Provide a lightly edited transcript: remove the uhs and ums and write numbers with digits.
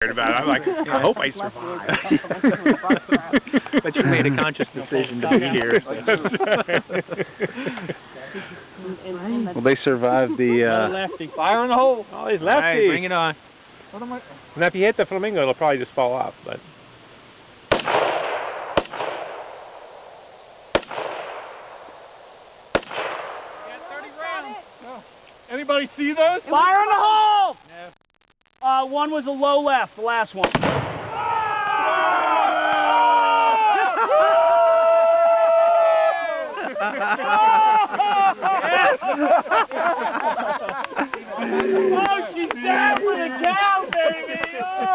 about it. I'm like, I hope I survive. But you made a conscious decision to be here. Well, they survived the. Lefty, fire in the hole. Oh, he's lefty. Right, bring it on. And if you hit the Flamingo, it'll probably just fall off. But. Anybody see those? Fire in the hole! Yeah. One was a low left, the last one. Oh, she's down with a cow, baby! Oh!